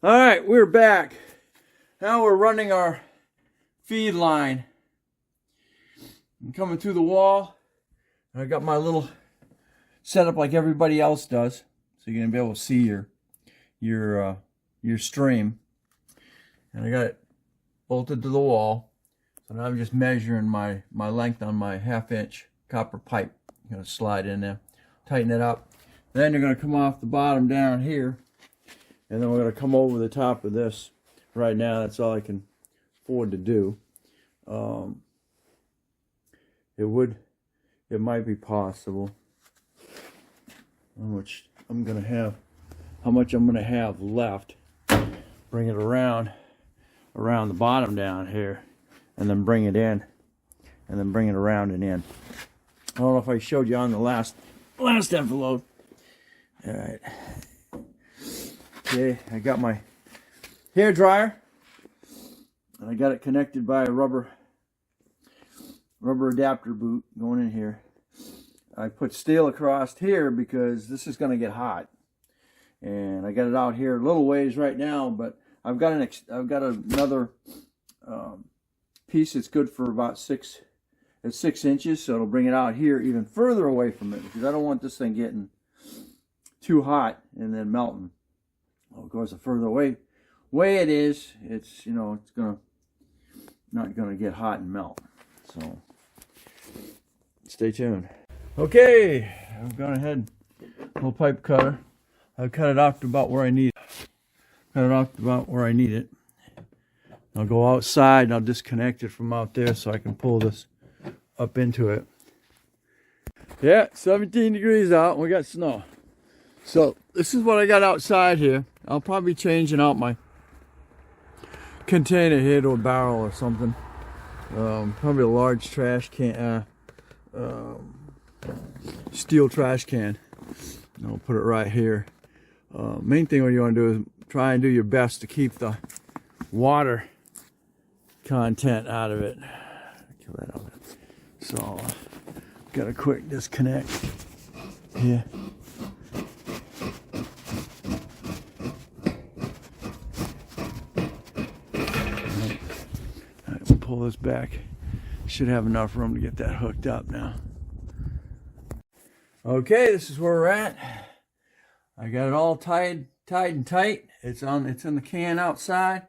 All right, we're back. Now we're running our feed line. I'm coming through the wall. I got my little setup like everybody else does, so you're gonna be able to see your stream. And I got it bolted to the wall. So now I'm just measuring my length on my 1/2-inch copper pipe. I'm gonna slide in there, tighten it up. Then you're gonna come off the bottom down here. And then we're going to come over the top of this. Right now, that's all I can afford to do. It might be possible. How much I'm going to have left. Bring it around the bottom down here, and then bring it in, and then bring it around and in. I don't know if I showed you on the last envelope. All right. Okay, I got my hair dryer, and I got it connected by a rubber adapter boot going in here. I put steel across here because this is going to get hot, and I got it out here a little ways right now. But I've got another piece that's good for about 6 inches, so it'll bring it out here even further away from it because I don't want this thing getting too hot and then melting. Well, of course, the further away it is, it's it's not gonna get hot and melt. So stay tuned. Okay, I've gone ahead, little pipe cutter. I've cut it off to about where I need it. I'll go outside and I'll disconnect it from out there so I can pull this up into it. Yeah, 17 degrees out and we got snow. So this is what I got outside here. I'll probably be changing out my container here to a barrel or something. Probably a large trash can, steel trash can. And I'll put it right here. Main thing what you want to do is try and do your best to keep the water content out of it. Kill that out. So got a quick disconnect here. Pull this back. Should have enough room to get that hooked up now. Okay, this is where we're at. I got it all tied and tight. It's in the can outside.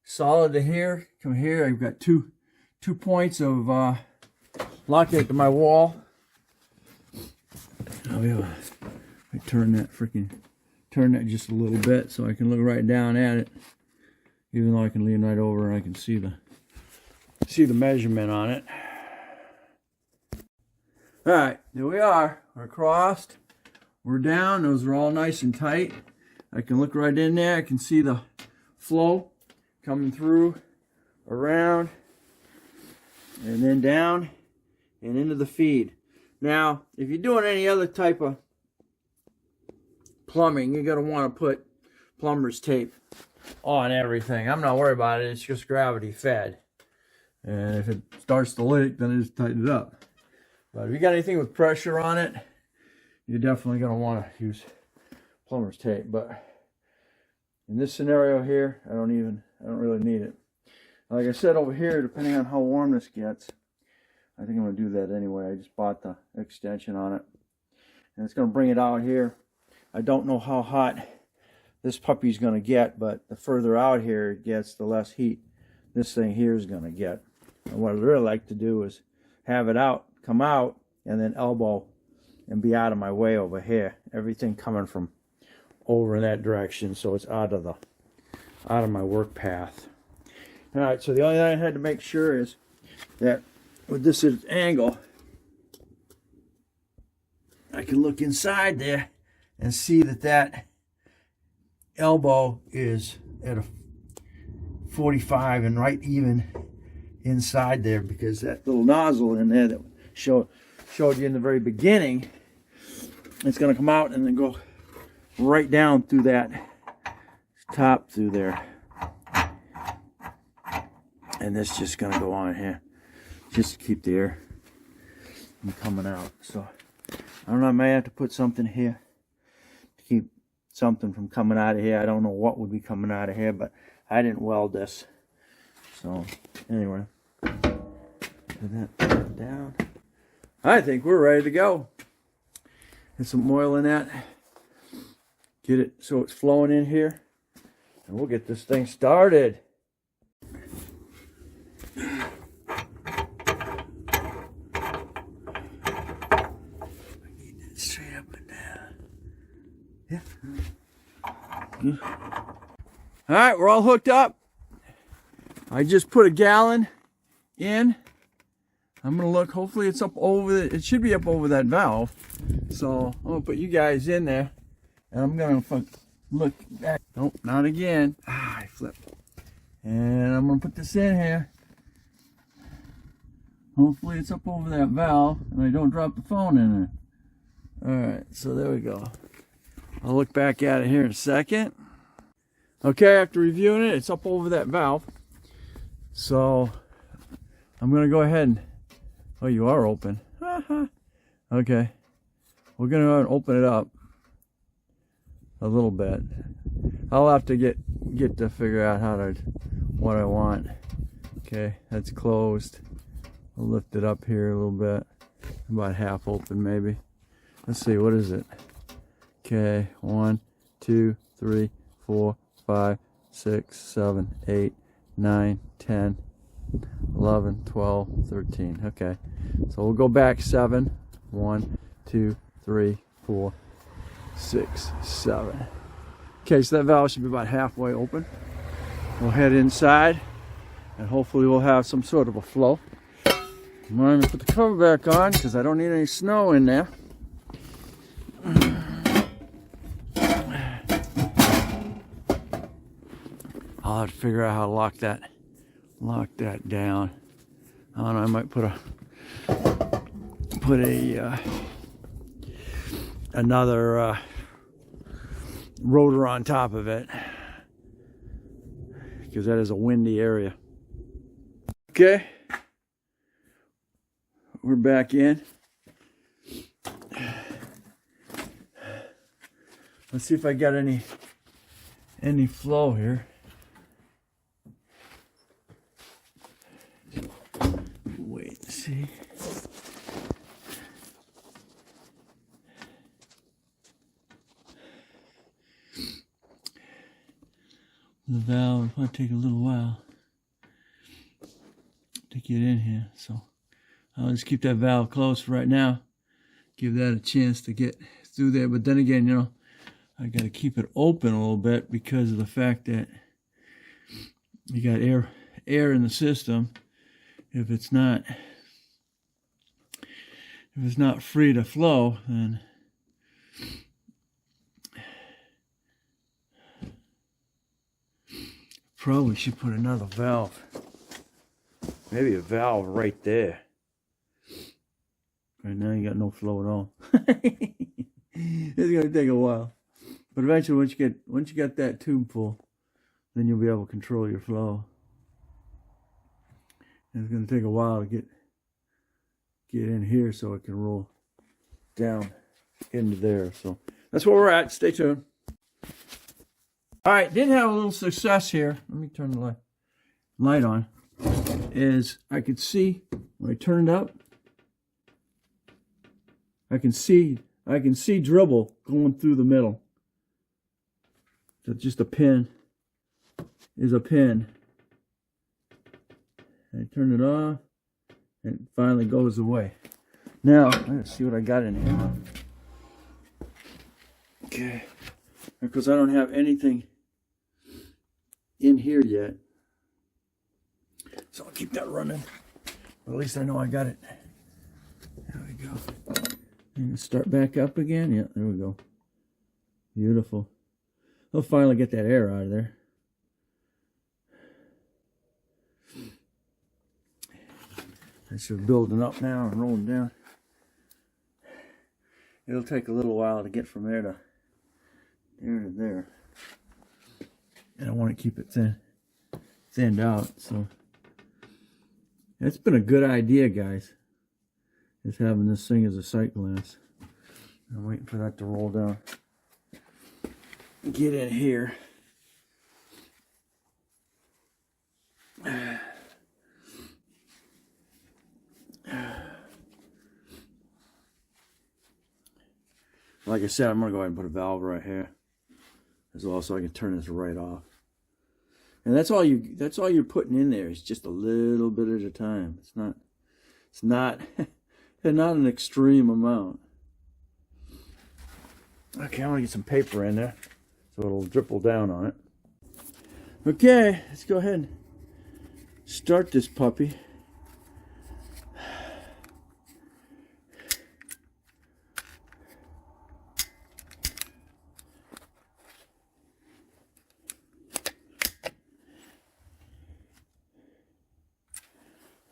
Solid to here. Come here. I've got two points of locking it to my wall. I'll be able to turn that just a little bit so I can look right down at it. Even though I can lean right over and I can see the measurement on it. All right, there we are. We're crossed. We're down. Those are all nice and tight. I can look right in there. I can see the flow coming through, around, and then down and into the feed. Now, if you're doing any other type of plumbing, you're going to want to put plumber's tape on everything. I'm not worried about it. It's just gravity fed. And if it starts to leak, then I just tighten it up. But if you got anything with pressure on it, you're definitely going to want to use plumber's tape. But in this scenario here, I don't really need it. Like I said over here, depending on how warm this gets, I think I'm going to do that anyway. I just bought the extension on it. And it's going to bring it out here. I don't know how hot this puppy's going to get, but the further out here it gets, the less heat this thing here is going to get. And what I'd really like to do is have it out, come out, and then elbow and be out of my way over here. Everything coming from over in that direction, so it's out of my work path. All right, so the only thing I had to make sure is that with this angle, I can look inside there and see that elbow is at a 45 and right even inside there, because that little nozzle in there that showed you in the very beginning, it's going to come out and then go right down through that top through there, and this just going to go on here just to keep the air from coming out. So I don't know, I may have to put something here to keep something from coming out of here. I don't know what would be coming out of here, but I didn't weld this. So anyway, put that down. I think we're ready to go. Get some oil in that. Get it so it's flowing in here. And we'll get this thing started. Straight up and down. Yeah. All right, we're all hooked up. I just put a gallon in. I'm gonna look. Hopefully, it's up over. It should be up over that valve. So I'm gonna put you guys in there, and I'm gonna look back. Nope, not again. I flipped. And I'm gonna put this in here. Hopefully, it's up over that valve, and I don't drop the phone in there. All right, so there we go. I'll look back at it here in a second. Okay, after reviewing it, it's up over that valve. So I'm gonna go ahead and, oh, you are open. Okay, we're gonna go ahead and open it up a little bit. I'll have to get to figure out what I want. Okay, that's closed. I'll lift it up here a little bit, about half open maybe. Let's see, what is it? Okay, 1, 2, 3, 4, 5, 6, 7, 8, 9, 10, 11, 12, 13. Okay, so we'll go back 7. 1, 2, 3, 4, 6, 7. Okay, so that valve should be about halfway open. We'll head inside and hopefully we'll have some sort of a flow. I'm going to put the cover back on because I don't need any snow in there. I'll have to figure out how to lock that down. I don't know, I might put another rotor on top of it because that is a windy area. Okay, we're back in. Let's see if I got any flow here. Wait and see. The valve will probably take a little while to get in here, so I'll just keep that valve closed for right now. Give that a chance to get through there. But then again, you know, I got to keep it open a little bit because of the fact that you got air in the system. If it's not free to flow, then probably should put another valve. Maybe a valve right there. Right now you got no flow at all. It's gonna take a while. But eventually once you get that tube full, then you'll be able to control your flow. And it's gonna take a while to get in here so it can roll down into there. So that's where we're at. Stay tuned. All right, did have a little success here. Let me turn the light on. Is I could see when I turn it up, I can see dribble going through the middle. So just a pin is a pin. I turn it off and it finally goes away. Now, let's see what I got in here. Okay, because I don't have anything in here yet. So I'll keep that running. But at least I know I got it. There we go. And start back up again. Yeah, there we go. Beautiful. I'll finally get that air out of there. It's just building up now and rolling down. It'll take a little while to get from there to there. And I want to keep it thinned out. So it's been a good idea, guys. Just having this thing as a sight glass. I'm waiting for that to roll down. get in here. Like I said, I'm gonna go ahead and put a valve right here as well, so I can turn this right off. And that's all you're putting in there is just a little bit at a time. It's not an extreme amount. Okay, I'm gonna get some paper in there so it'll dribble down on it. Okay, let's go ahead and start this puppy.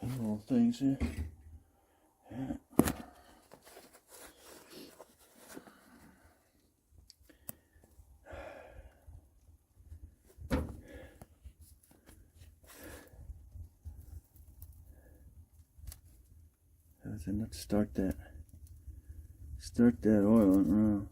Little things here. Yeah. Let's start that oil around.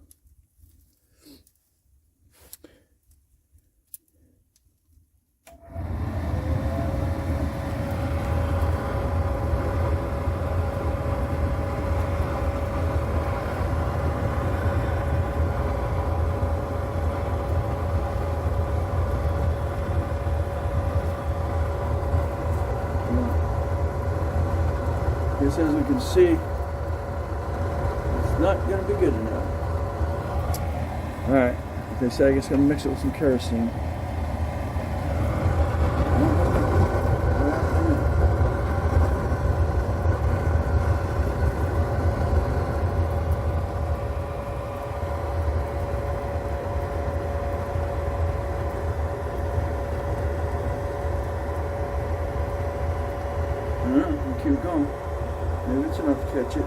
As we can see, it's not going to be good enough. Alright, like I said, I guess I'm going to mix it with some kerosene. Alright, we'll keep going. Maybe it's enough to catch it.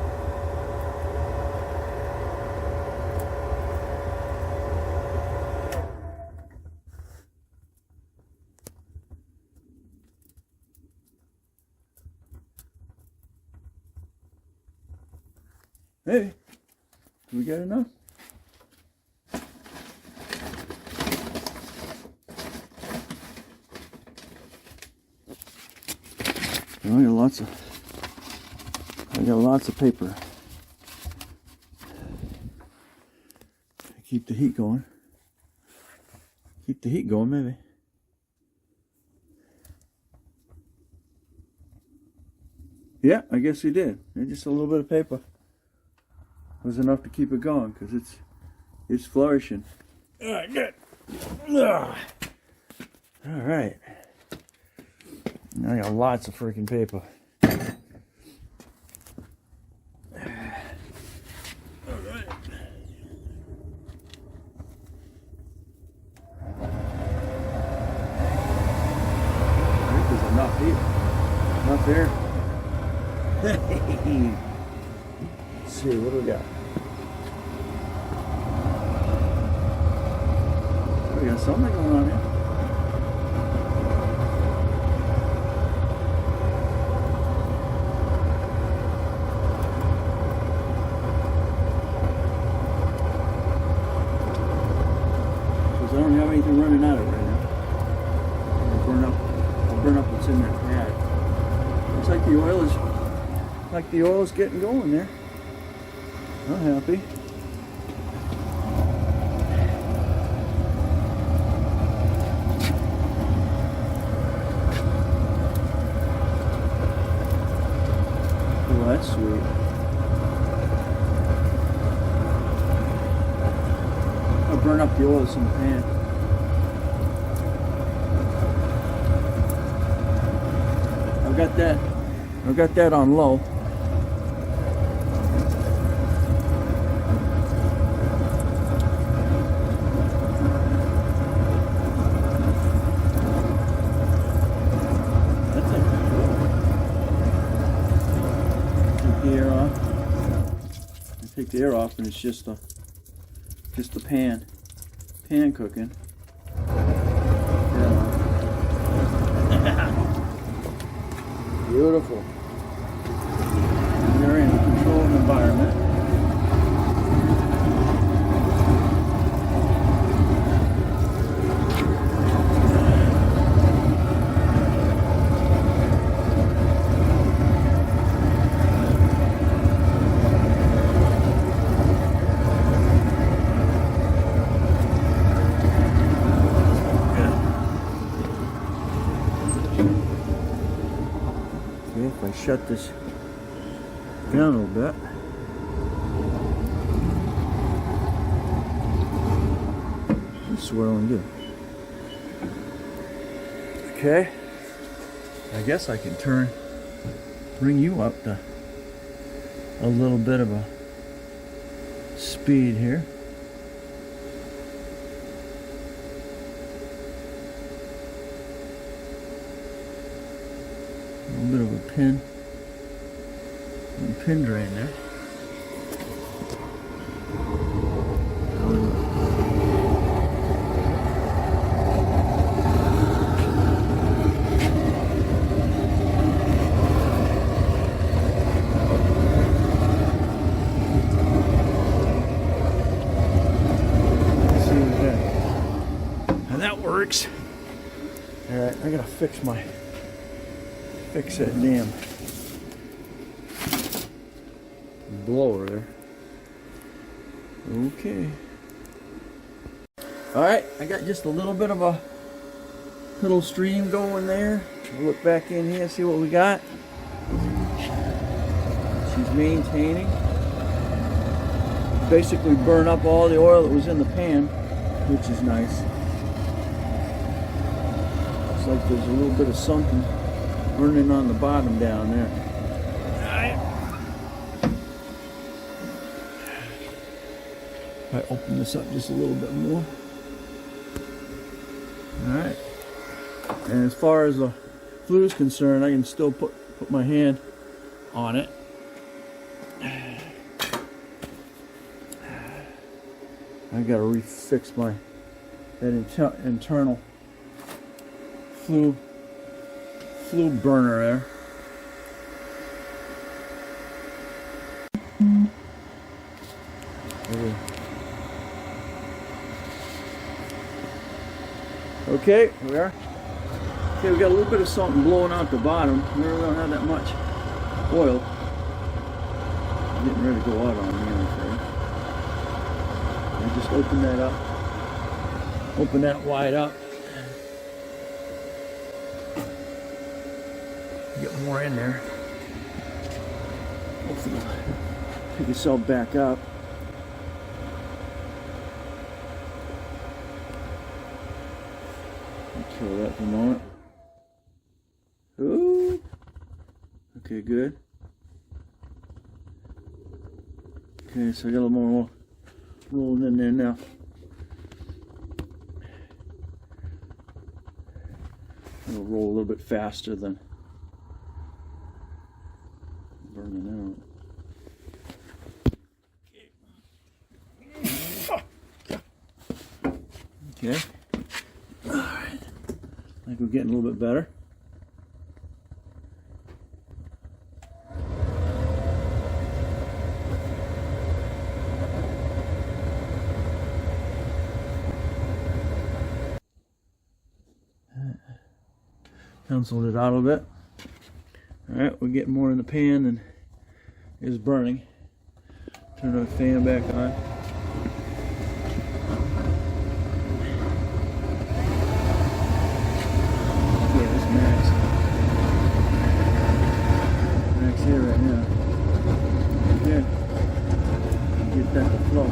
Maybe. Do we get enough? Well, I got lots of paper. Keep the heat going. Keep the heat going, maybe. Yeah, I guess we did. Just a little bit of paper was enough to keep it going because it's flourishing. All right, good. All right. Now I got lots of freaking paper. Enough there. Let's see, what do we got? We got something going on here. Because I don't have anything running out of it right now. I'll burn up what's in that pad. Looks like the oil is getting going there. I'm happy. Oh, that's sweet. I'll burn up the oil that's in the pan. I've got that on low. That's it. Take the air off. Take the air off, and it's just the pan cooking. Beautiful. You're in a controlled environment. if I shut this down a little bit. It's swirling good. Okay. I guess I can bring you up to a little bit of a speed here. A little bit of a pin drain there. Works. All right, I gotta fix that damn blower there. Okay. All right, I got just a little bit of a little stream going there. We'll look back in here, see what we got. She's maintaining. Basically burn up all the oil that was in the pan, which is nice. Like there's a little bit of something burning on the bottom down there. I open this up just a little bit more. Alright. And as far as the fluid is concerned, I can still put my hand on it. I gotta refix that internal flue burner there. Okay, here we are. Okay, we got a little bit of something blowing out the bottom. We really don't have that much oil. Getting ready to go out on me, I'm afraid. I just open that up. Open that wide up. Get more in there. Hopefully it'll pick itself back up. Kill that for a moment. Ooh. Okay, good. Okay, so I got a little more rolling in there now. It'll roll a little bit faster than burning out. Okay. Alright. I think we're getting a little bit better. Penciled it out a little bit. Alright, we're getting more in the pan than is burning. Turn the fan back on. Okay, that's max. Max here right now. Okay. Get that to flow.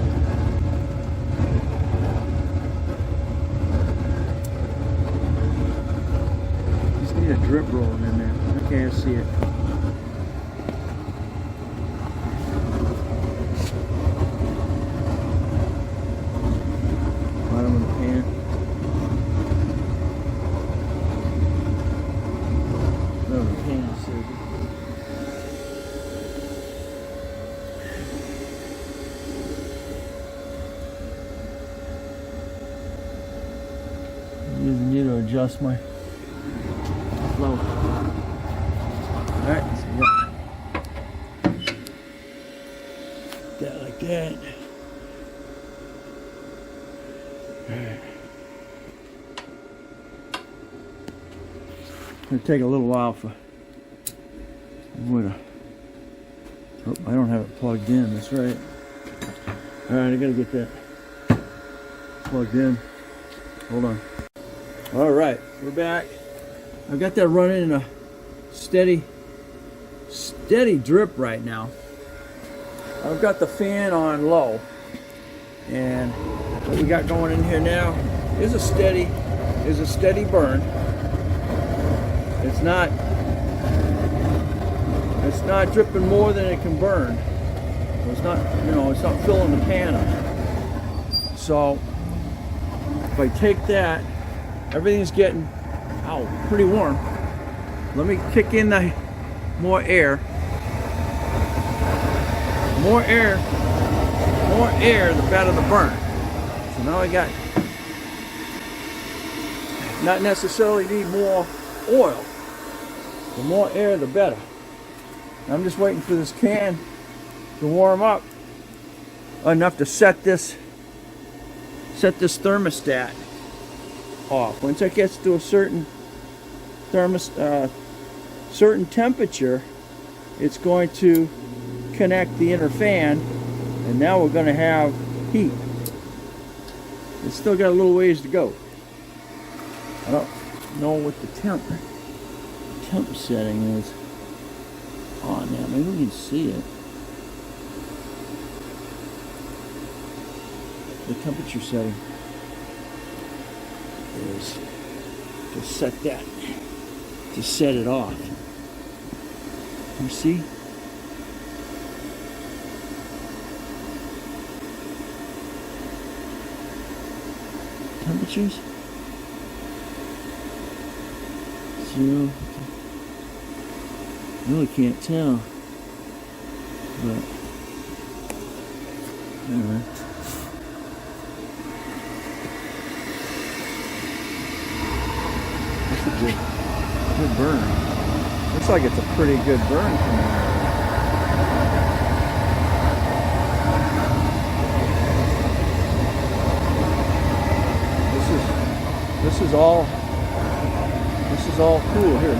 Just need a drip rolling in there. Okay, I see it. Bottom of the pan. Bottom of the pan, so using you to adjust my flow. Alright, so that like that. Alright. It'll take a little while for oh, I don't have it plugged in, that's right. Alright, I gotta get that plugged in. Hold on. Alright, we're back. I've got that running in a steady steady drip right now. I've got the fan on low, and what we got going in here now is a steady burn. It's not dripping more than it can burn. It's not, it's not filling the pan up. So if I take that, everything's getting pretty warm. Let me kick in the more air. More air, the better the burn. So now I got, not necessarily need more oil. The more air, the better. I'm just waiting for this can to warm up enough to set this thermostat off. Once it gets to a certain temperature, it's going to connect the inner fan, and now we're going to have heat. It's still got a little ways to go. I don't know what the temp setting is on now. Maybe we can see it. The temperature setting is to set it off. You see? Temperatures? 0. Really can't tell. But anyway. That's a good burn. Looks like it's a pretty good burn coming out. This is all cool here.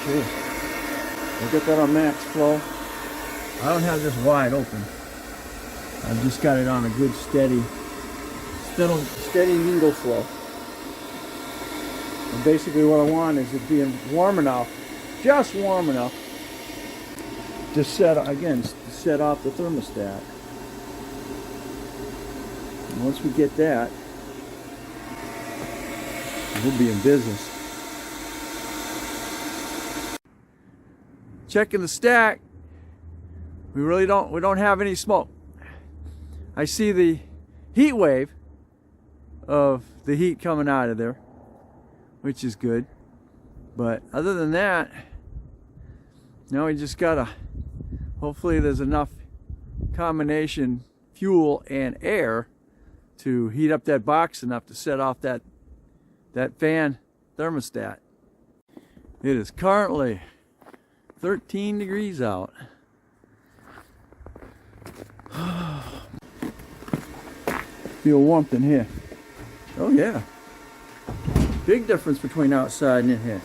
Okay, I'll get that on max flow. I don't have this wide open. I've just got it on a good steady needle flow. And basically what I want is it being warm enough, just warm enough, to set off the thermostat. And once we get that, we'll be in business. Checking the stack. We don't have any smoke. I see the heat wave of the heat coming out of there, which is good. But other than that, now we just gotta, hopefully there's enough combination fuel and air to heat up that box enough to set off that fan thermostat. It is currently 13 degrees out. Feel warmth in here. Oh yeah. Big difference between outside and in here.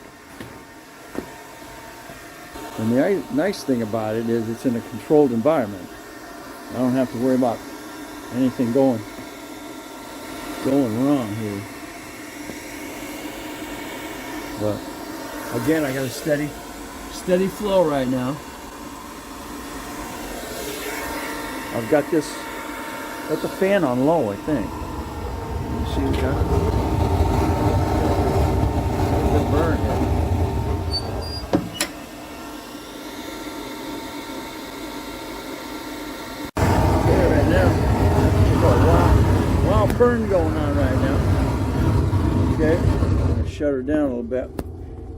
And the nice thing about it is it's in a controlled environment. I don't have to worry about anything going wrong here. But again, I got a steady flow right now. I've got the fan on low, I think. You see we got the burn here. Okay, right now, we've got a wild burn going on right now. Okay, I'm going to shut her down a little bit.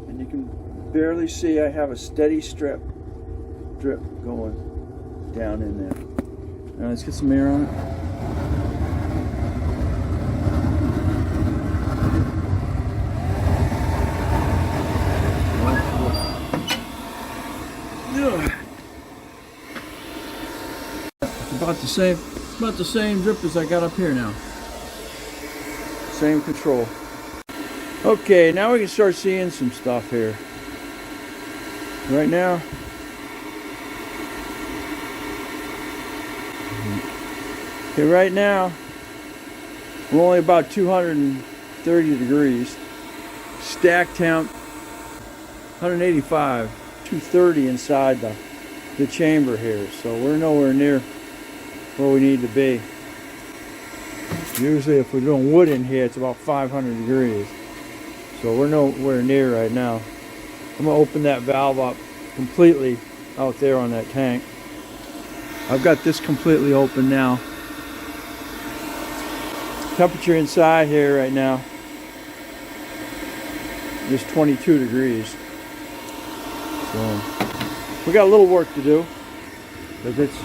And you can barely see I have a steady drip going down in there. Now let's get some air on it. It's about the same drip as I got up here now. Same control. Okay, now we can start seeing some stuff here. Right now, We're only about 230 degrees. Stack temp 185, 230 inside the chamber here. So we're nowhere near where we need to be. Usually if we're doing wood in here, it's about 500 degrees. So we're nowhere near right now. I'm gonna open that valve up completely out there on that tank. I've got this completely open now. Temperature inside here right now is 22 degrees. So we got a little work to do, but it's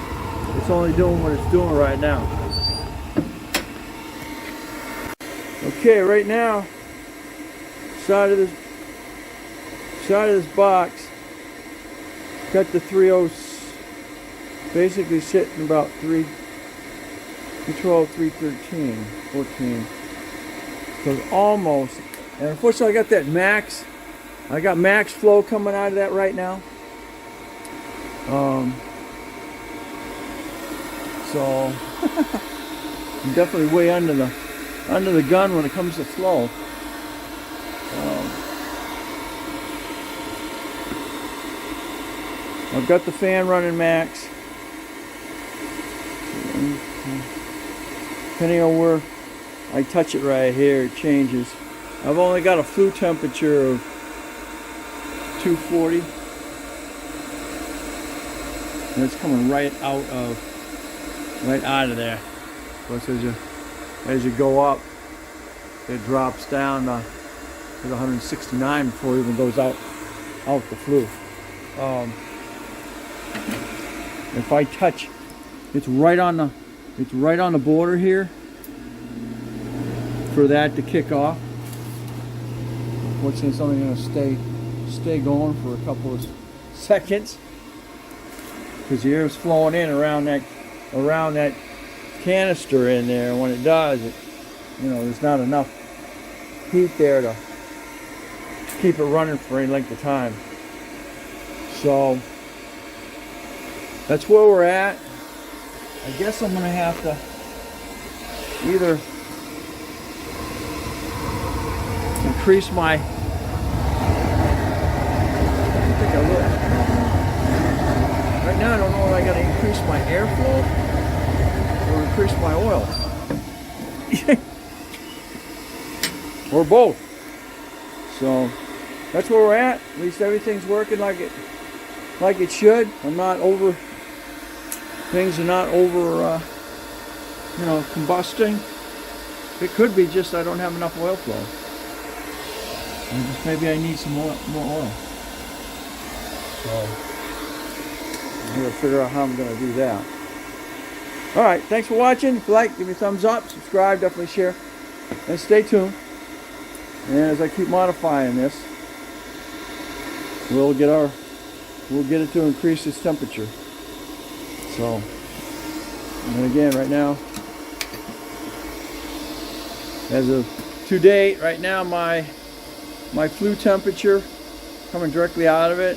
only doing what it's doing right now. Okay, right now, side of this box, got the 3.0 basically sitting about 312, 313, 14. So it's almost, and unfortunately I got that max. I got max flow coming out of that right now. So I'm definitely way under the gun when it comes to flow. I've got the fan running max. Depending on where I touch it right here, it changes. I've only got a flue temperature of 240. And it's coming right out of there. Of course, as you go up, it drops down to 169 before it even goes out the flue. If I touch, it's right on the border here for that to kick off. Unfortunately, it's only going to stay going for a couple of seconds because the air is flowing in around that canister in there. And when it does, there's not enough heat there to keep it running for any length of time. So that's where we're at. I guess I'm gonna have to either increase my, right now I don't know if I gotta increase my airflow or increase my oil. Or both. So that's where we're at. At least everything's working like it should. Things are not over combusting. It could be just I don't have enough oil flow. And just maybe I need some more oil. So I'm going to figure out how I'm going to do that. Alright, thanks for watching. If you like, give me a thumbs up, subscribe, definitely share, and stay tuned. And as I keep modifying this, we'll get it to increase its temperature. So, and again, right now, as of to date, right now my flue temperature coming directly out of it,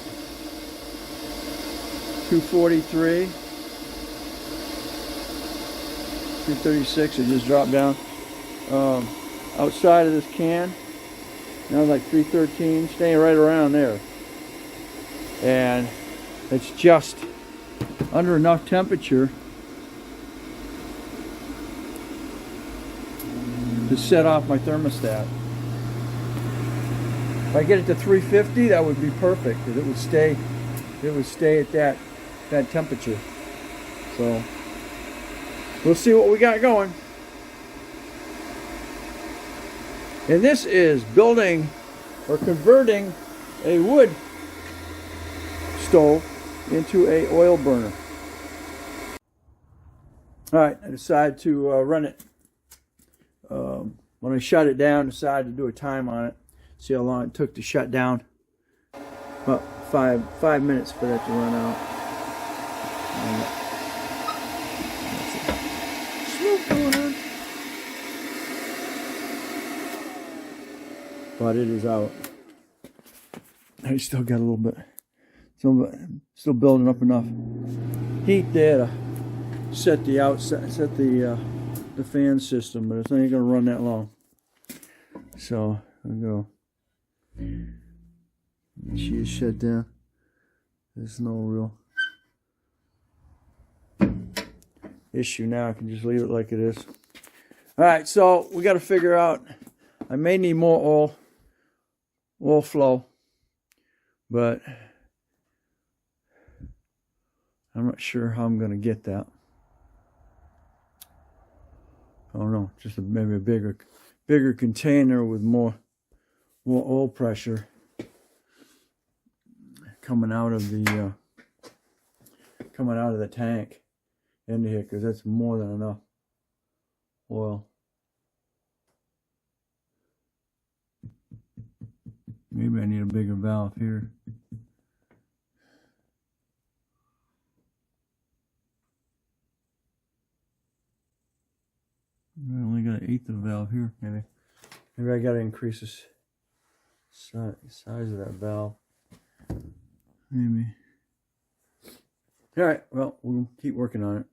243, 236. It just dropped down. Outside of this can, now like 313, staying right around there, and it's just under enough temperature to set off my thermostat. If I get it to 350, that would be perfect, because it would stay at that temperature. So we'll see what we got going. And this is building or converting a wood stove into a oil burner. Alright, I decided to run it. When I shut it down, I decided to do a time on it. See how long it took to shut down. About five minutes for that to run out. Smoke going on. But it is out. I still got a little bit. Still building up enough heat there to set the the fan system, but it's not even going to run that long. So, I'll go. She is shut down. There's no real issue now. I can just leave it like it is. Alright, so we got to figure out. I may need more oil flow, but I'm not sure how I'm going to get that. I don't know, just maybe a bigger container with more oil pressure coming out of the tank into here, because that's more than enough oil. Maybe I need a bigger valve here. I only got an eighth of a valve here. Maybe I got to increase this size of that valve. Maybe. All right. Well, we'll keep working on it.